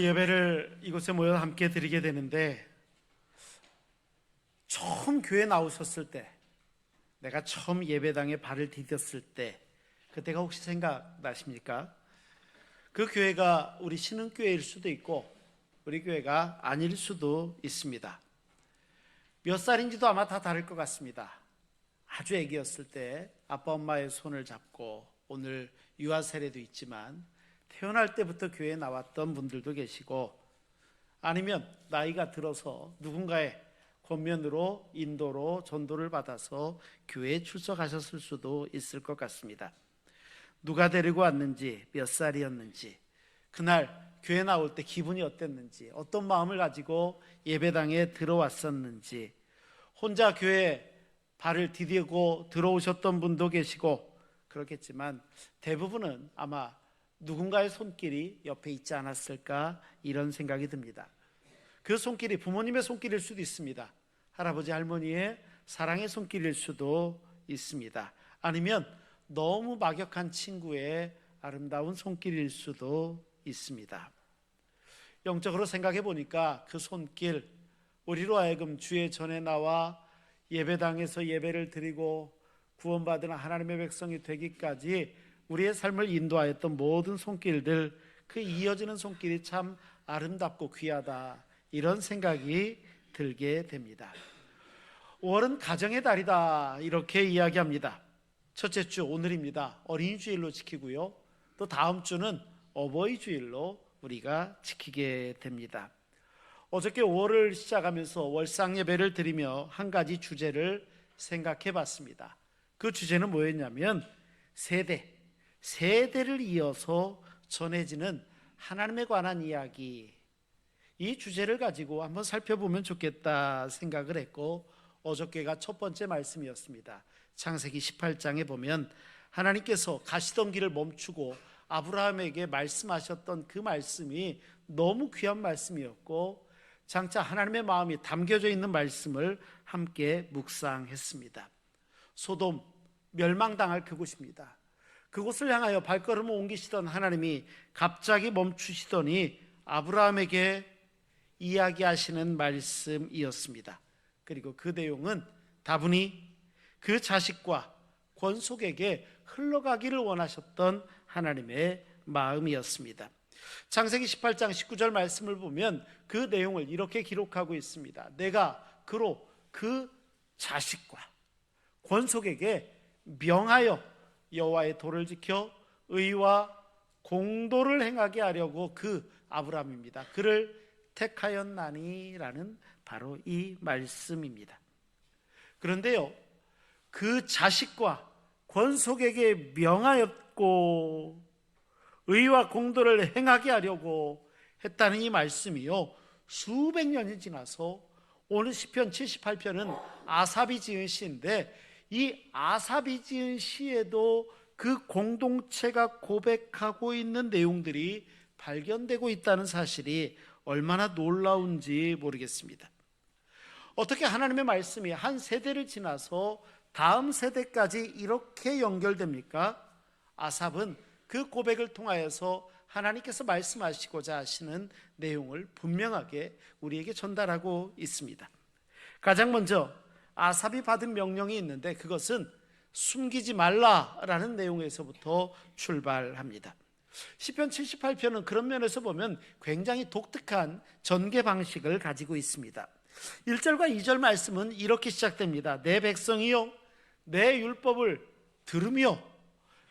예배를 이곳에 모여 함께 드리게 되는데, 처음 교회 나오셨을 때, 내가 처음 예배당에 발을 디뎠을 때, 그때가 혹시 생각나십니까? 그 교회가 우리 신흥교회일 수도 있고 우리 교회가 아닐 수도 있습니다. 몇 살인지도 아마 다 다를 것 같습니다. 아주 애기였을 때 아빠 엄마의 손을 잡고, 오늘 유아 세례도 있지만 태어날 때부터 교회에 나왔던 분들도 계시고, 아니면 나이가 들어서 누군가의 권면으로 인도로 전도를 받아서 교회에 출석하셨을 수도 있을 것 같습니다. 누가 데리고 왔는지, 몇 살이었는지, 그날 교회 나올 때 기분이 어땠는지, 어떤 마음을 가지고 예배당에 들어왔었는지, 혼자 교회에 발을 디디고 들어오셨던 분도 계시고 그렇겠지만, 대부분은 아마 누군가의 손길이 옆에 있지 않았을까, 이런 생각이 듭니다. 그 손길이 부모님의 손길일 수도 있습니다. 할아버지 할머니의 사랑의 손길일 수도 있습니다. 아니면 너무 막역한 친구의 아름다운 손길일 수도 있습니다. 영적으로 생각해 보니까 그 손길, 우리로 하여금 주의 전에 나와 예배당에서 예배를 드리고 구원받은 하나님의 백성이 되기까지 우리의 삶을 인도하였던 모든 손길들, 그 이어지는 손길이 참 아름답고 귀하다, 이런 생각이 들게 됩니다. 5월은 가정의 달이다, 이렇게 이야기합니다. 첫째 주 오늘입니다. 어린이 주일로 지키고요, 또 다음 주는 어버이 주일로 우리가 지키게 됩니다. 어저께 5월을 시작하면서 월상 예배를 드리며 한 가지 주제를 생각해 봤습니다. 그 주제는 뭐였냐면, 세대를 이어서 전해지는 하나님에 관한 이야기, 이 주제를 가지고 한번 살펴보면 좋겠다 생각을 했고, 어저께가 첫 번째 말씀이었습니다. 창세기 18장에 보면 하나님께서 가시던 길을 멈추고 아브라함에게 말씀하셨던 그 말씀이 너무 귀한 말씀이었고, 장차 하나님의 마음이 담겨져 있는 말씀을 함께 묵상했습니다. 소돔 멸망당할 그곳입니다. 그곳을 향하여 발걸음을 옮기시던 하나님이 갑자기 멈추시더니 아브라함에게 이야기하시는 말씀이었습니다. 그리고 그 내용은 다분히 그 자식과 권속에게 흘러가기를 원하셨던 하나님의 마음이었습니다. 창세기 18장 19절 말씀을 보면 그 내용을 이렇게 기록하고 있습니다. 내가 그로 그 자식과 권속에게 명하여 여호와의 도를 지켜 의와 공도를 행하게 하려고, 그 아브라함입니다, 그를 택하였나니라는 바로 이 말씀입니다. 그런데요, 그 자식과 권속에게 명하였고 의와 공도를 행하게 하려고 했다는 이 말씀이요, 수백 년이 지나서 오늘 시편 78편은 아삽이 지은 시인데, 이 아삽이 지은 시에도 그 공동체가 고백하고 있는 내용들이 발견되고 있다는 사실이 얼마나 놀라운지 모르겠습니다. 어떻게 하나님의 말씀이 한 세대를 지나서 다음 세대까지 이렇게 연결됩니까? 아삽은 그 고백을 통하여서 하나님께서 말씀하시고자 하시는 내용을 분명하게 우리에게 전달하고 있습니다. 가장 먼저 아삽이 받은 명령이 있는데, 그것은 숨기지 말라라는 내용에서부터 출발합니다. 시편 78편은 그런 면에서 보면 굉장히 독특한 전개 방식을 가지고 있습니다. 1절과 2절 말씀은 이렇게 시작됩니다. 내 백성이요, 내 율법을 들으며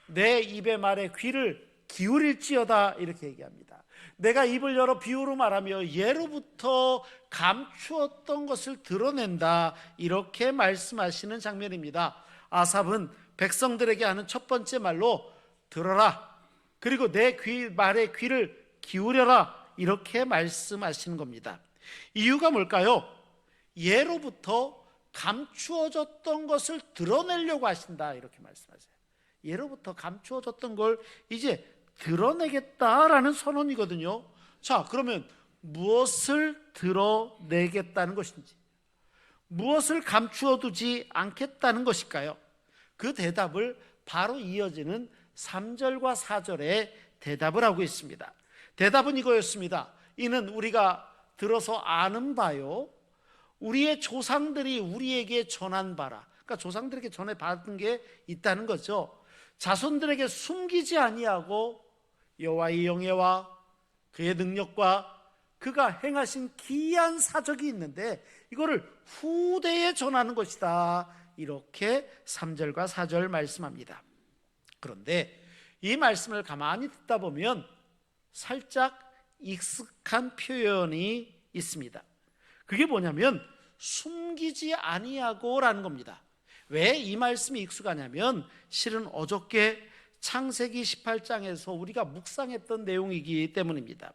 내 입의 말에 귀를 기울일지어다, 이렇게 얘기합니다. 내가 입을 열어 비유로 말하며 예로부터 감추었던 것을 드러낸다, 이렇게 말씀하시는 장면입니다. 아삽은 백성들에게 하는 첫 번째 말로 들어라, 그리고 내 말에 귀를 기울여라, 이렇게 말씀하시는 겁니다. 이유가 뭘까요? 예로부터 감추어졌던 것을 드러내려고 하신다, 이렇게 말씀하세요. 예로부터 감추어졌던 걸 이제 드러내겠다라는 선언이거든요. 자, 그러면 무엇을 드러내겠다는 것인지, 무엇을 감추어두지 않겠다는 것일까요? 그 대답을 바로 이어지는 3절과 4절에 대답을 하고 있습니다. 대답은 이거였습니다. 이는 우리가 들어서 아는 바요 우리의 조상들이 우리에게 전한 바라. 그러니까 조상들에게 전해 받은 게 있다는 거죠. 자손들에게 숨기지 아니하고 여호와의 영예와 그의 능력과 그가 행하신 기이한 사적이 있는데 이거를 후대에 전하는 것이다. 이렇게 3절과 4절 말씀합니다. 그런데 이 말씀을 가만히 듣다 보면 살짝 익숙한 표현이 있습니다. 그게 뭐냐면 숨기지 아니하고라는 겁니다. 왜 이 말씀이 익숙하냐면 실은 어저께 창세기 18장에서 우리가 묵상했던 내용이기 때문입니다.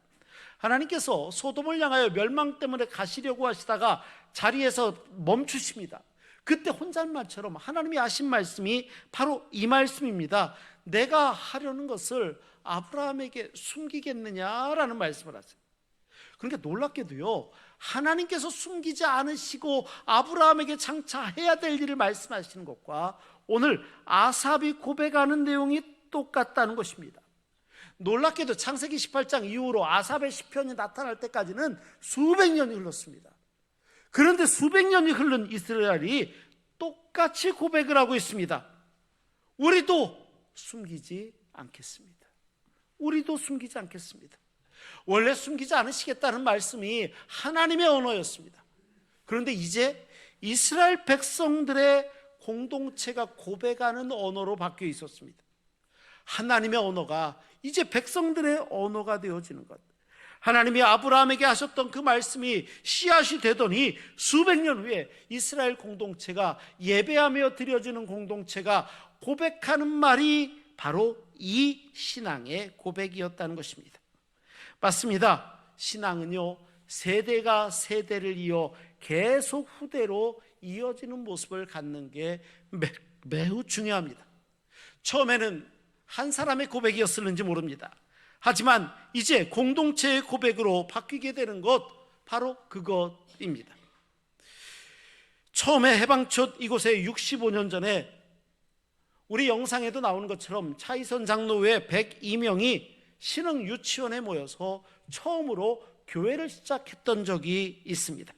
하나님께서 소돔을 향하여 멸망 때문에 가시려고 하시다가 자리에서 멈추십니다. 그때 혼잣말처럼 하나님이 하신 말씀이 바로 이 말씀입니다. 내가 하려는 것을 아브라함에게 숨기겠느냐라는 말씀을 하세요. 그러니까 놀랍게도요, 하나님께서 숨기지 않으시고 아브라함에게 장차 해야 될 일을 말씀하시는 것과 오늘 아삽이 고백하는 내용이 똑같다는 것입니다. 놀랍게도 창세기 18장 이후로 아삽의 시편이 나타날 때까지는 수백 년이 흘렀습니다. 그런데 수백 년이 흐른 이스라엘이 똑같이 고백을 하고 있습니다. 우리도 숨기지 않겠습니다. 우리도 숨기지 않겠습니다. 원래 숨기지 않으시겠다는 말씀이 하나님의 언어였습니다. 그런데 이제 이스라엘 백성들의 공동체가 고백하는 언어로 바뀌어 있었습니다. 하나님의 언어가 이제 백성들의 언어가 되어지는 것. 하나님이 아브라함에게 하셨던 그 말씀이 씨앗이 되더니 수백 년 후에 이스라엘 공동체가 예배하며 드려지는 공동체가 고백하는 말이 바로 이 신앙의 고백이었다는 것입니다. 맞습니다. 신앙은요, 세대가 세대를 이어 계속 후대로 이어지는 모습을 갖는 게 매우 중요합니다. 처음에는 한 사람의 고백이었을는지 모릅니다. 하지만 이제 공동체의 고백으로 바뀌게 되는 것, 바로 그것입니다. 처음에 해방촌 이곳에 65년 전에 우리 영상에도 나오는 것처럼 차이선 장로 외 102명이 신흥 유치원에 모여서 처음으로 교회를 시작했던 적이 있습니다.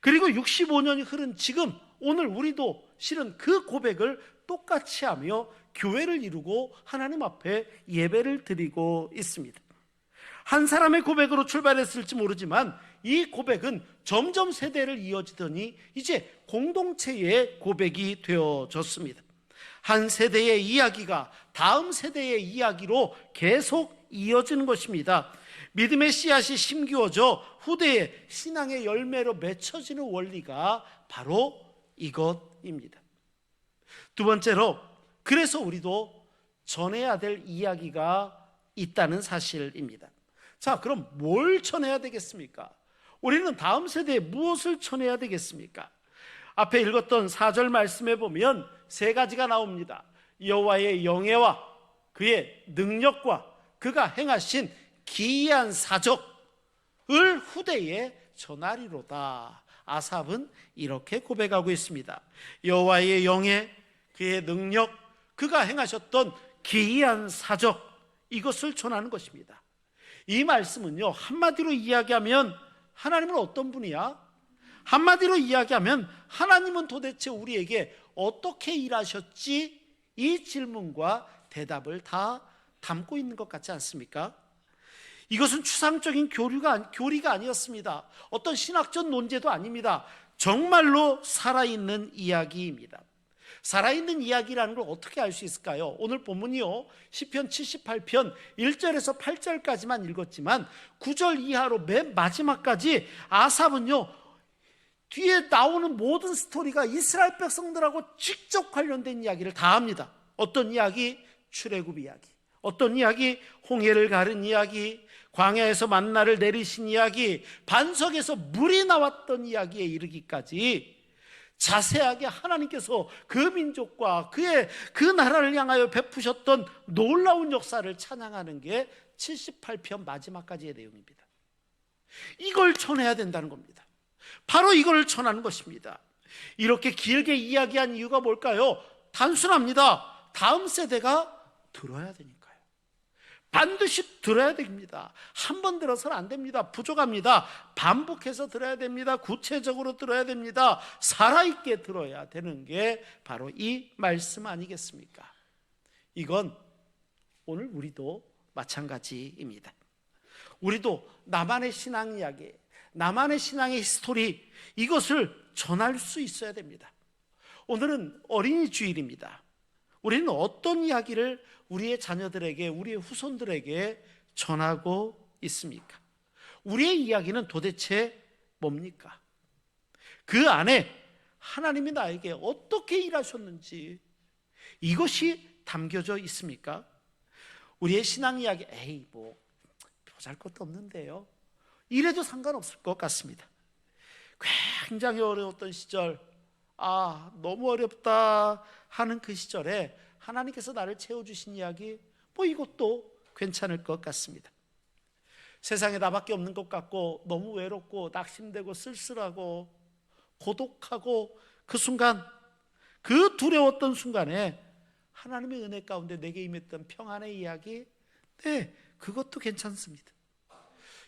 그리고 65년이 흐른 지금 오늘 우리도 실은 그 고백을 똑같이 하며 교회를 이루고 하나님 앞에 예배를 드리고 있습니다. 한 사람의 고백으로 출발했을지 모르지만 이 고백은 점점 세대를 이어지더니 이제 공동체의 고백이 되어졌습니다. 한 세대의 이야기가 다음 세대의 이야기로 계속 이어지는 것입니다. 믿음의 씨앗이 심기워져 후대의 신앙의 열매로 맺혀지는 원리가 바로 이것입니다. 두 번째로, 그래서 우리도 전해야 될 이야기가 있다는 사실입니다. 자, 그럼 뭘 전해야 되겠습니까? 우리는 다음 세대에 무엇을 전해야 되겠습니까? 앞에 읽었던 4절 말씀에 보면 세 가지가 나옵니다. 여호와의 영예와 그의 능력과 그가 행하신 기이한 사적을 후대에 전하리로다. 아삽은 이렇게 고백하고 있습니다. 여호와의 영예, 그의 능력, 그가 행하셨던 기이한 사적, 이것을 전하는 것입니다. 이 말씀은요, 한마디로 이야기하면 하나님은 어떤 분이야? 한마디로 이야기하면 하나님은 도대체 우리에게 어떻게 일하셨지? 이 질문과 대답을 다 담고 있는 것 같지 않습니까? 이것은 추상적인 교리가 아니었습니다. 어떤 신학적 논제도 아닙니다. 정말로 살아있는 이야기입니다. 살아있는 이야기라는 걸 어떻게 알 수 있을까요? 오늘 본문이요, 시편 78편 1절에서 8절까지만 읽었지만 9절 이하로 맨 마지막까지 아삽은요, 뒤에 나오는 모든 스토리가 이스라엘 백성들하고 직접 관련된 이야기를 다 합니다. 어떤 이야기? 출애굽 이야기. 어떤 이야기? 홍해를 가른 이야기, 광야에서 만나를 내리신 이야기, 반석에서 물이 나왔던 이야기에 이르기까지 자세하게 하나님께서 그 민족과 그 나라를 향하여 베푸셨던 놀라운 역사를 찬양하는 게 78편 마지막까지의 내용입니다. 이걸 전해야 된다는 겁니다. 바로 이걸 전하는 것입니다. 이렇게 길게 이야기한 이유가 뭘까요? 단순합니다. 다음 세대가 들어야 되니까요. 반드시 들어야 됩니다. 한 번 들어서는 안 됩니다. 부족합니다. 반복해서 들어야 됩니다. 구체적으로 들어야 됩니다. 살아있게 들어야 되는 게 바로 이 말씀 아니겠습니까? 이건 오늘 우리도 마찬가지입니다. 우리도 나만의 신앙 이야기, 나만의 신앙의 스토리, 이것을 전할 수 있어야 됩니다. 오늘은 어린이 주일입니다. 우리는 어떤 이야기를 우리의 자녀들에게, 우리의 후손들에게 전하고 있습니까? 우리의 이야기는 도대체 뭡니까? 그 안에 하나님이 나에게 어떻게 일하셨는지 이것이 담겨져 있습니까? 우리의 신앙 이야기, 에이 뭐 보잘것도 없는데요, 이래도 상관없을 것 같습니다. 굉장히 어려웠던 시절, 너무 어렵다 하는 그 시절에 하나님께서 나를 채워주신 이야기, 뭐 이것도 괜찮을 것 같습니다. 세상에 나밖에 없는 것 같고 너무 외롭고 낙심되고 쓸쓸하고 고독하고 그 순간, 그 두려웠던 순간에 하나님의 은혜 가운데 내게 임했던 평안의 이야기, 네, 그것도 괜찮습니다.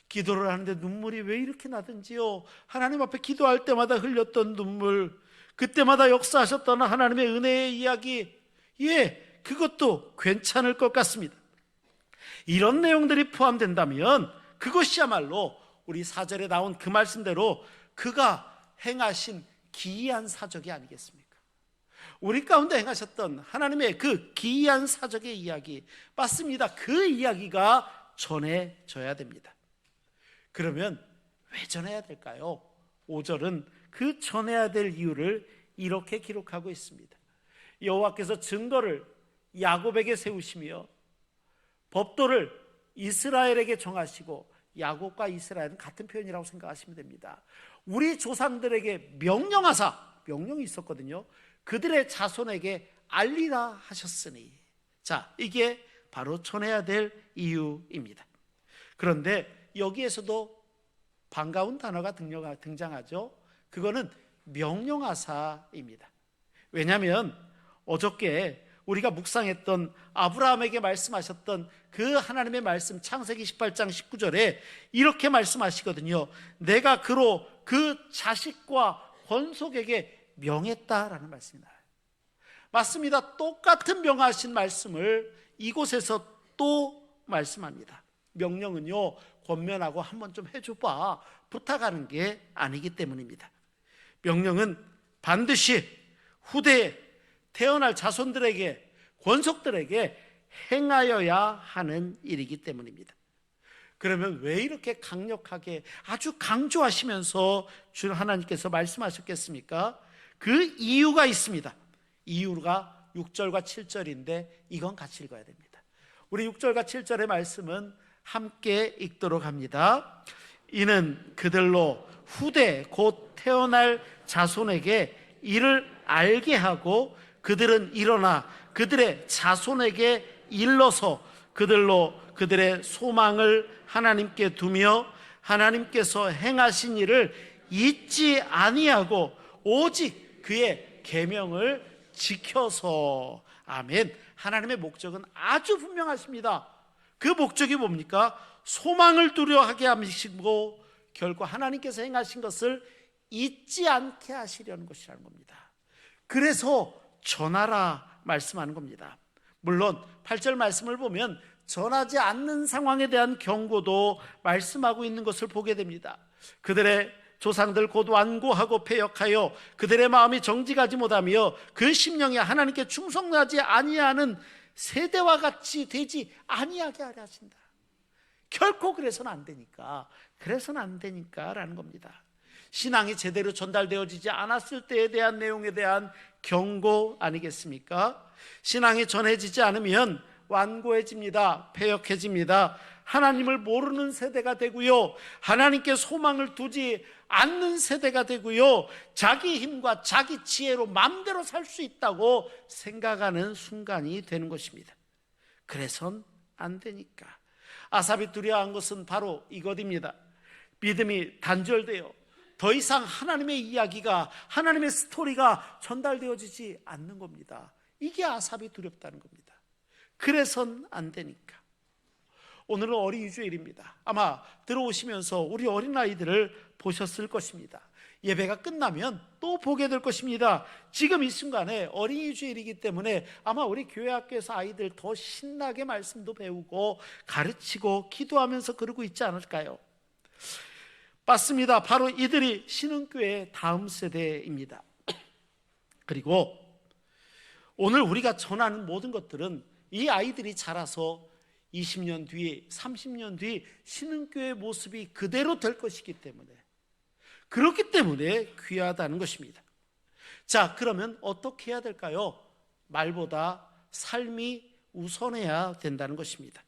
기도를 하는데 눈물이 왜 이렇게 나든지요, 하나님 앞에 기도할 때마다 흘렸던 눈물, 그때마다 역사하셨던 하나님의 은혜의 이야기, 예, 그것도 괜찮을 것 같습니다. 이런 내용들이 포함된다면 그것이야말로 우리 4절에 나온 그 말씀대로 그가 행하신 기이한 사적이 아니겠습니까? 우리 가운데 행하셨던 하나님의 그 기이한 사적의 이야기, 맞습니다. 그 이야기가 전해져야 됩니다. 그러면 왜 전해야 될까요? 5절은 그 전해야 될 이유를 이렇게 기록하고 있습니다. 여호와께서 증거를 야곱에게 세우시며 법도를 이스라엘에게 정하시고, 야곱과 이스라엘은 같은 표현이라고 생각하시면 됩니다. 우리 조상들에게 명령하사, 명령이 있었거든요. 그들의 자손에게 알리라 하셨으니, 자, 이게 바로 전해야 될 이유입니다. 그런데 여기에서도 반가운 단어가 등장하죠. 그거는 명령하사입니다. 왜냐하면 어저께 우리가 묵상했던 아브라함에게 말씀하셨던 그 하나님의 말씀, 창세기 18장 19절에 이렇게 말씀하시거든요. 내가 그로 그 자식과 권속에게 명했다라는 말씀이 나와요. 맞습니다. 똑같은 명하신 말씀을 이곳에서 또 말씀합니다. 명령은요, 권면하고 한번 좀 해줘봐, 부탁하는 게 아니기 때문입니다. 명령은 반드시 후대에 태어날 자손들에게, 권속들에게 행하여야 하는 일이기 때문입니다. 그러면 왜 이렇게 강력하게, 아주 강조하시면서 주 하나님께서 말씀하셨겠습니까? 그 이유가 있습니다. 이유가 6절과 7절인데 이건 같이 읽어야 됩니다. 우리 6절과 7절의 말씀은 함께 읽도록 합니다. 이는 그들로 후대 곧 태어날 자손에게 이를 알게 하고, 그들은 일어나 그들의 자손에게 일러서 그들로 그들의 소망을 하나님께 두며 하나님께서 행하신 일을 잊지 아니하고 오직 그의 계명을 지켜서. 아멘. 하나님의 목적은 아주 분명하십니다. 그 목적이 뭡니까? 소망을 두려워하게 하시고 결국 하나님께서 행하신 것을 잊지 않게 하시려는 것이라는 겁니다. 그래서 전하라 말씀하는 겁니다. 물론 8절 말씀을 보면 전하지 않는 상황에 대한 경고도 말씀하고 있는 것을 보게 됩니다. 그들의 조상들 곧 완고하고 패역하여 그들의 마음이 정직하지 못하며 그 심령이 하나님께 충성하지 아니하는 세대와 같이 되지 아니하게 하려 하신다. 결코 그래서는 안 되니까 라는 겁니다. 신앙이 제대로 전달되어지지 않았을 때에 대한 내용에 대한 경고 아니겠습니까? 신앙이 전해지지 않으면 완고해집니다. 패역해집니다. 하나님을 모르는 세대가 되고요, 하나님께 소망을 두지 않는 세대가 되고요, 자기 힘과 자기 지혜로 마음대로 살 수 있다고 생각하는 순간이 되는 것입니다. 그래선 안 되니까. 아삽이 두려워한 것은 바로 이것입니다. 믿음이 단절되어 더 이상 하나님의 이야기가, 하나님의 스토리가 전달되어지지 않는 겁니다. 이게 아삽이 두렵다는 겁니다. 그래선 안 되니까. 오늘은 어린이 주일입니다. 아마 들어오시면서 우리 어린아이들을 보셨을 것입니다. 예배가 끝나면 또 보게 될 것입니다. 지금 이 순간에 어린이 주일이기 때문에 아마 우리 교회 학교에서 아이들 더 신나게 말씀도 배우고 가르치고 기도하면서 그러고 있지 않을까요? 맞습니다. 바로 이들이 신흥교회의 다음 세대입니다. 그리고 오늘 우리가 전하는 모든 것들은 이 아이들이 자라서 20년 뒤, 30년 뒤 신흥교회의 모습이 그대로 될 것이기 때문에, 그렇기 때문에 귀하다는 것입니다. 자, 그러면 어떻게 해야 될까요? 말보다 삶이 우선해야 된다는 것입니다.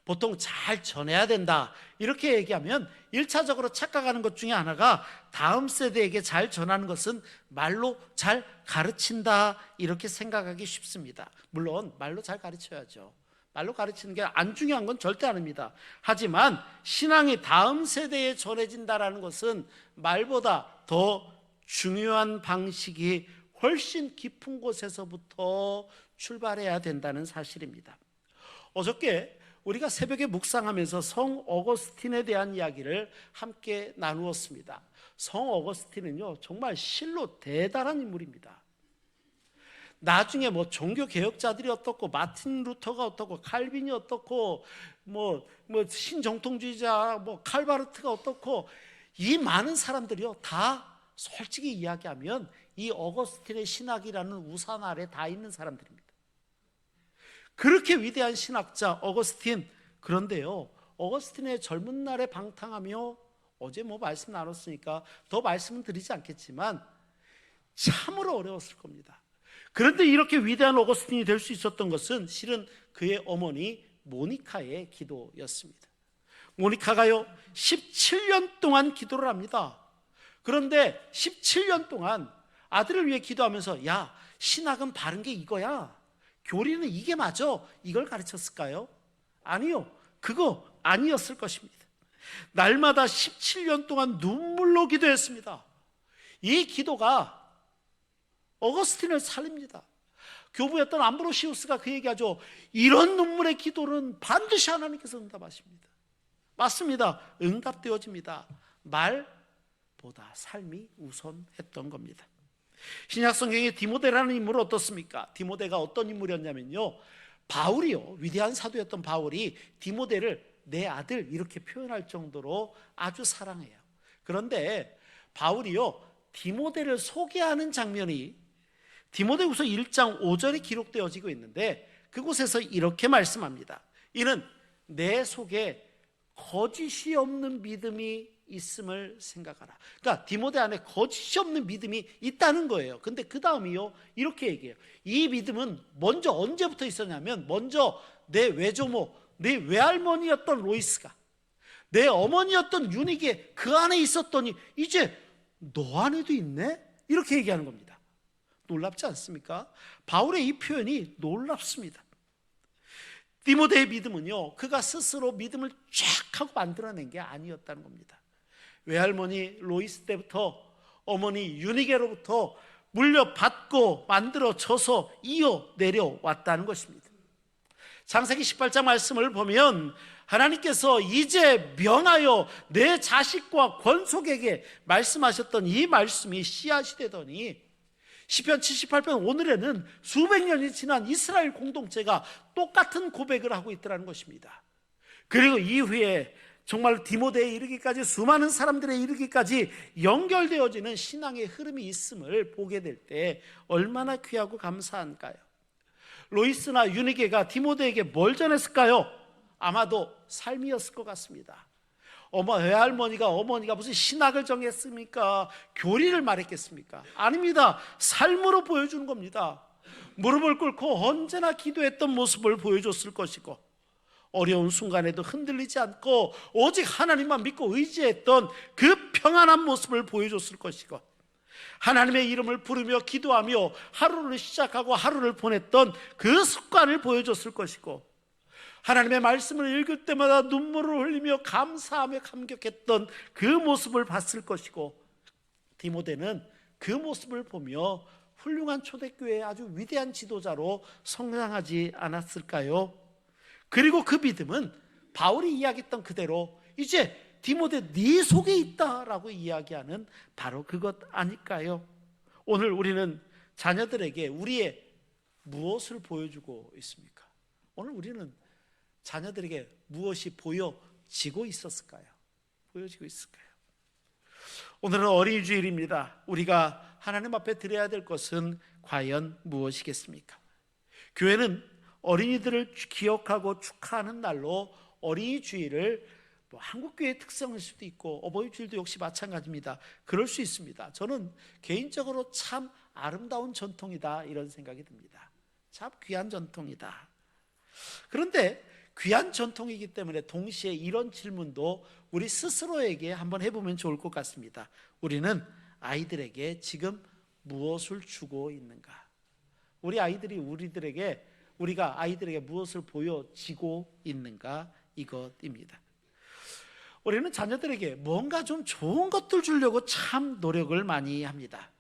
보통 잘 전해야 된다 이렇게 얘기하면 1차적으로 착각하는 것 중에 하나가 다음 세대에게 잘 전하는 것은 말로 잘 가르친다 이렇게 생각하기 쉽습니다. 물론 말로 잘 가르쳐야죠. 말로 가르치는 게 안 중요한 건 절대 아닙니다. 하지만 신앙이 다음 세대에 전해진다는 것은 말보다 더 중요한 방식이 훨씬 깊은 곳에서부터 출발해야 된다는 사실입니다. 어저께 우리가 새벽에 묵상하면서 성 어거스틴에 대한 이야기를 함께 나누었습니다. 성 어거스틴은요, 정말 실로 대단한 인물입니다. 나중에 뭐 종교 개혁자들이 어떻고, 마틴 루터가 어떻고, 칼빈이 어떻고, 뭐 신정통주의자 뭐 칼바르트가 어떻고, 이 많은 사람들이요 다 솔직히 이야기하면 이 어거스틴의 신학이라는 우산 아래 다 있는 사람들입니다. 그렇게 위대한 신학자 어거스틴, 그런데요 어거스틴의 젊은 날에 방탕하며, 어제 뭐 말씀 나눴으니까 더 말씀은 드리지 않겠지만 참으로 어려웠을 겁니다. 그런데 이렇게 위대한 어거스틴이 될 수 있었던 것은 실은 그의 어머니 모니카의 기도였습니다. 모니카가요 17년 동안 기도를 합니다. 그런데 17년 동안 아들을 위해 기도하면서, 야, 신학은 바른 게 이거야, 교리는 이게 맞아, 이걸 가르쳤을까요? 아니요, 그거 아니었을 것입니다. 날마다 17년 동안 눈물로 기도했습니다. 이 기도가 어거스틴을 살립니다. 교부였던 암브로시우스가 그 얘기하죠. 이런 눈물의 기도는 반드시 하나님께서 응답하십니다. 맞습니다. 응답되어집니다. 말보다 삶이 우선했던 겁니다. 신약 성경의 디모데라는 인물은 어떻습니까? 디모데가 어떤 인물이었냐면요, 바울이요, 위대한 사도였던 바울이 디모데를 내 아들 이렇게 표현할 정도로 아주 사랑해요. 그런데 바울이요 디모데를 소개하는 장면이 디모데후서 1장 5절에 기록되어지고 있는데, 그곳에서 이렇게 말씀합니다. 이는 내 속에 거짓이 없는 믿음이 있음을 생각하라. 그러니까 디모데 안에 거짓이 없는 믿음이 있다는 거예요. 근데 그 다음이요 이렇게 얘기해요. 이 믿음은 먼저 언제부터 있었냐면, 먼저 내 외조모, 내 외할머니였던 로이스가, 내 어머니였던 유니게 그 안에 있었더니 이제 너 안에도 있네? 이렇게 얘기하는 겁니다. 놀랍지 않습니까? 바울의 이 표현이 놀랍습니다. 디모데의 믿음은요, 그가 스스로 믿음을 쫙 하고 만들어낸 게 아니었다는 겁니다. 외할머니 로이스 때부터 어머니 유니게로부터 물려받고 만들어져서 이어 내려왔다는 것입니다. 창세기 18장 말씀을 보면 하나님께서 이제 명하여 내 자식과 권속에게 말씀하셨던 이 말씀이 씨앗이 되더니, 시편 78편 오늘에는 수백 년이 지난 이스라엘 공동체가 똑같은 고백을 하고 있더라는 것입니다. 그리고 이후에 정말 디모데에 이르기까지, 수많은 사람들에 이르기까지 연결되어지는 신앙의 흐름이 있음을 보게 될 때 얼마나 귀하고 감사한가요? 로이스나 유니게가 디모데에게 뭘 전했을까요? 아마도 삶이었을 것 같습니다. 외할머니가, 어머니가 무슨 신학을 정했습니까? 교리를 말했겠습니까? 아닙니다. 삶으로 보여주는 겁니다. 무릎을 꿇고 언제나 기도했던 모습을 보여줬을 것이고, 어려운 순간에도 흔들리지 않고 오직 하나님만 믿고 의지했던 그 평안한 모습을 보여줬을 것이고, 하나님의 이름을 부르며 기도하며 하루를 시작하고 하루를 보냈던 그 습관을 보여줬을 것이고, 하나님의 말씀을 읽을 때마다 눈물을 흘리며 감사하며 감격했던 그 모습을 봤을 것이고, 디모데는 그 모습을 보며 훌륭한 초대교회의 아주 위대한 지도자로 성장하지 않았을까요? 그리고 그 믿음은 바울이 이야기했던 그대로 이제 디모데 네 속에 있다라고 이야기하는 바로 그것 아닐까요? 오늘 우리는 자녀들에게 우리의 무엇을 보여주고 있습니까? 오늘 우리는 자녀들에게 무엇이 보여지고 있었을까요? 보여지고 있을까요? 오늘은 어린이 주일입니다. 우리가 하나님 앞에 드려야 될 것은 과연 무엇이겠습니까? 교회는 어린이들을 기억하고 축하하는 날로 어린이 주일을 한국교회의 특성일 수도 있고 어버이 주일도 역시 마찬가지입니다. 그럴 수 있습니다. 저는 개인적으로 참 아름다운 전통이다 이런 생각이 듭니다. 참 귀한 전통이다. 그런데 귀한 전통이기 때문에 동시에 이런 질문도 우리 스스로에게 한번 해보면 좋을 것 같습니다. 우리는 아이들에게 지금 무엇을 주고 있는가? 우리가 아이들에게 무엇을 보여지고 있는가? 이것입니다. 우리는 자녀들에게 뭔가 좀 좋은 것들 주려고 참 노력을 많이 합니다.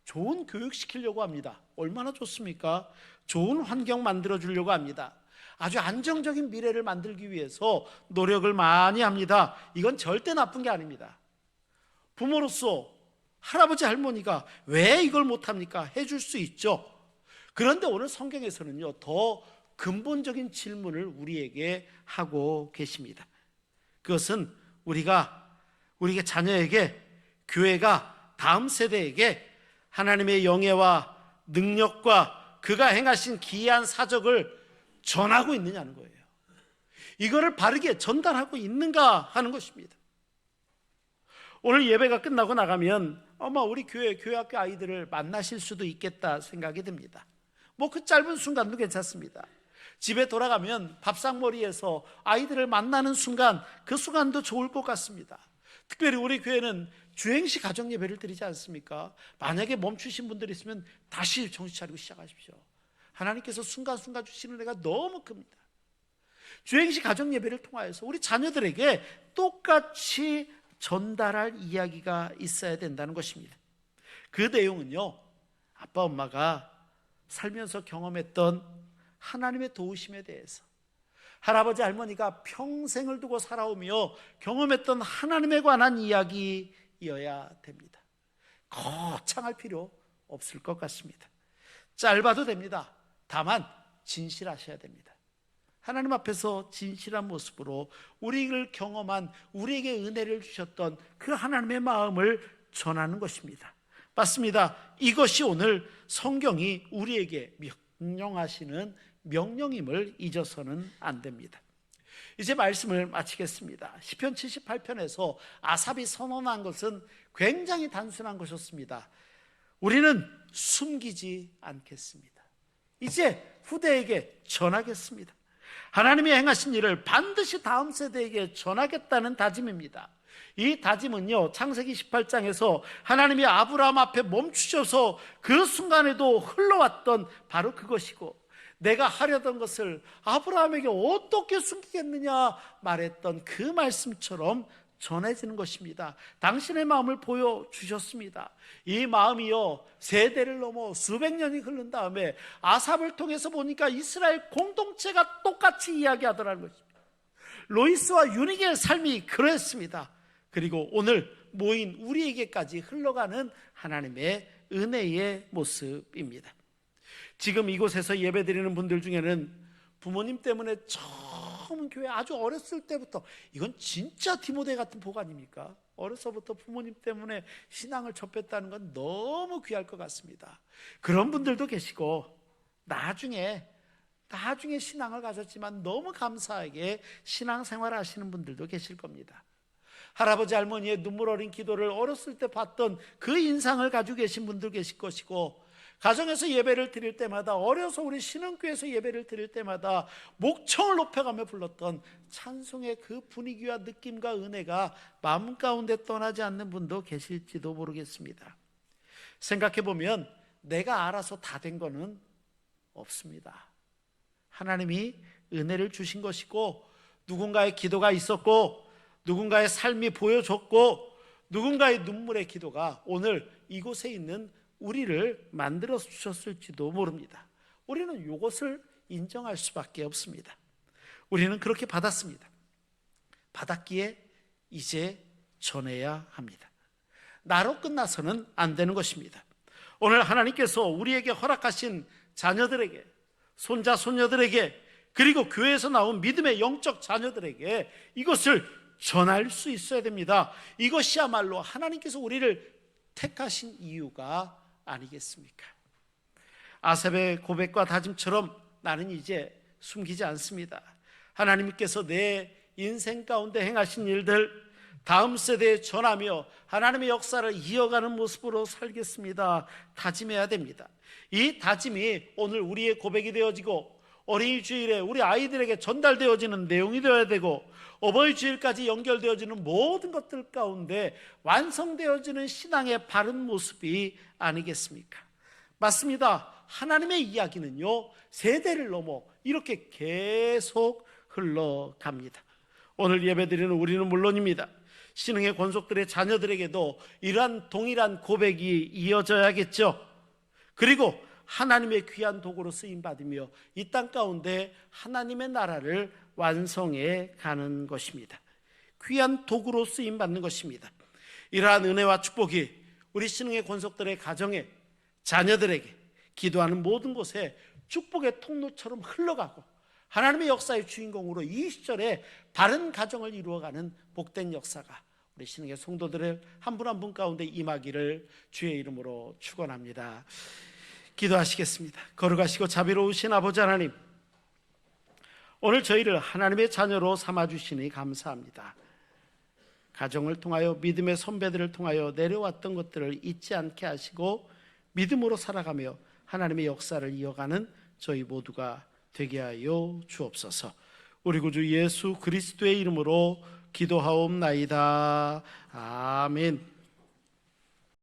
좋은 교육 시키려고 합니다. 얼마나 좋습니까? 좋은 환경 만들어 주려고 합니다. 아주 안정적인 미래를 만들기 위해서 노력을 많이 합니다. 이건 절대 나쁜 게 아닙니다. 부모로서 할아버지 할머니가 왜 이걸 못합니까? 해줄 수 있죠. 그런데 오늘 성경에서는요, 더 근본적인 질문을 우리에게 하고 계십니다. 그것은 우리의 자녀에게, 교회가 다음 세대에게 하나님의 영예와 능력과 그가 행하신 기이한 사적을 전하고 있느냐는 거예요. 이거를 바르게 전달하고 있는가 하는 것입니다. 오늘 예배가 끝나고 나가면 아마 우리 교회학교 아이들을 만나실 수도 있겠다 생각이 듭니다. 그 짧은 순간도 괜찮습니다. 집에 돌아가면 밥상머리에서 아이들을 만나는 순간, 그 순간도 좋을 것 같습니다. 특별히 우리 교회는 주행시 가정 예배를 드리지 않습니까? 만약에 멈추신 분들이 있으면 다시 정신 차리고 시작하십시오. 하나님께서 순간순간 주시는 은혜가 너무 큽니다. 주행시 가정 예배를 통하여서 우리 자녀들에게 똑같이 전달할 이야기가 있어야 된다는 것입니다. 그 내용은요, 아빠 엄마가 살면서 경험했던 하나님의 도우심에 대해서, 할아버지 할머니가 평생을 두고 살아오며 경험했던 하나님에 관한 이야기여야 됩니다. 거창할 필요 없을 것 같습니다. 짧아도 됩니다. 다만 진실하셔야 됩니다. 하나님 앞에서 진실한 모습으로 우리를 경험한, 우리에게 은혜를 주셨던 그 하나님의 마음을 전하는 것입니다. 맞습니다. 이것이 오늘 성경이 우리에게 명령하시는 명령임을 잊어서는 안 됩니다. 이제 말씀을 마치겠습니다. 시편 78편에서 아삽이 선언한 것은 굉장히 단순한 것이었습니다. 우리는 숨기지 않겠습니다. 이제 후대에게 전하겠습니다. 하나님이 행하신 일을 반드시 다음 세대에게 전하겠다는 다짐입니다. 이 다짐은요, 창세기 18장에서 하나님이 아브라함 앞에 멈추셔서 그 순간에도 흘러왔던 바로 그것이고, 내가 하려던 것을 아브라함에게 어떻게 숨기겠느냐 말했던 그 말씀처럼 전해지는 것입니다. 당신의 마음을 보여주셨습니다. 이 마음이요, 세대를 넘어 수백 년이 흐른 다음에 아삽을 통해서 보니까 이스라엘 공동체가 똑같이 이야기하더라는 것입니다. 로이스와 유니게의 삶이 그랬습니다. 그리고 오늘 모인 우리에게까지 흘러가는 하나님의 은혜의 모습입니다. 지금 이곳에서 예배드리는 분들 중에는 부모님 때문에 처음 교회 아주 어렸을 때부터, 이건 진짜 디모데 같은 복 아닙니까? 어려서부터 부모님 때문에 신앙을 접했다는 건 너무 귀할 것 같습니다. 그런 분들도 계시고, 나중에 신앙을 가졌지만 너무 감사하게 신앙생활 하시는 분들도 계실 겁니다. 할아버지 할머니의 눈물 어린 기도를 어렸을 때 봤던 그 인상을 가지고 계신 분들 계실 것이고, 가정에서 예배를 드릴 때마다, 어려서 우리 신흥교회에서 예배를 드릴 때마다 목청을 높여가며 불렀던 찬송의 그 분위기와 느낌과 은혜가 마음 가운데 떠나지 않는 분도 계실지도 모르겠습니다. 생각해보면 내가 알아서 다 된 거는 없습니다. 하나님이 은혜를 주신 것이고, 누군가의 기도가 있었고, 누군가의 삶이 보여줬고, 누군가의 눈물의 기도가 오늘 이곳에 있는 우리를 만들어 주셨을지도 모릅니다. 우리는 이것을 인정할 수밖에 없습니다. 우리는 그렇게 받았습니다. 받았기에 이제 전해야 합니다. 나로 끝나서는 안 되는 것입니다. 오늘 하나님께서 우리에게 허락하신 자녀들에게, 손자, 손녀들에게, 그리고 교회에서 나온 믿음의 영적 자녀들에게 이것을 전할 수 있어야 됩니다. 이것이야말로 하나님께서 우리를 택하신 이유가 아니겠습니까? 아삽의 고백과 다짐처럼 나는 이제 숨기지 않습니다. 하나님께서 내 인생 가운데 행하신 일들 다음 세대에 전하며 하나님의 역사를 이어가는 모습으로 살겠습니다. 다짐해야 됩니다. 이 다짐이 오늘 우리의 고백이 되어지고 어린이 주일에 우리 아이들에게 전달되어지는 내용이 되어야 되고 어버이 주일까지 연결되어지는 모든 것들 가운데 완성되어지는 신앙의 바른 모습이 아니겠습니까? 맞습니다. 하나님의 이야기는요, 세대를 넘어 이렇게 계속 흘러갑니다. 오늘 예배드리는 우리는 물론입니다. 신흥의 권속들의 자녀들에게도 이러한 동일한 고백이 이어져야겠죠. 그리고 하나님의 귀한 도구로 쓰임받으며 이 땅 가운데 하나님의 나라를 완성해 가는 것입니다. 귀한 도구로 쓰임받는 것입니다. 이러한 은혜와 축복이 우리 신흥의 권속들의 가정에, 자녀들에게, 기도하는 모든 곳에 축복의 통로처럼 흘러가고 하나님의 역사의 주인공으로 이 시절에 바른 가정을 이루어가는 복된 역사가 우리 신흥의 성도들의 한 분 한 분 가운데 임하기를 주의 이름으로 축원합니다. 기도하시겠습니다. 거룩하시고 자비로우신 아버지 하나님, 오늘 저희를 하나님의 자녀로 삼아주시니 감사합니다. 가정을 통하여 믿음의 선배들을 통하여 내려왔던 것들을 잊지 않게 하시고 믿음으로 살아가며 하나님의 역사를 이어가는 저희 모두가 되게 하여 주옵소서. 우리 구주 예수 그리스도의 이름으로 기도하옵나이다. 아멘.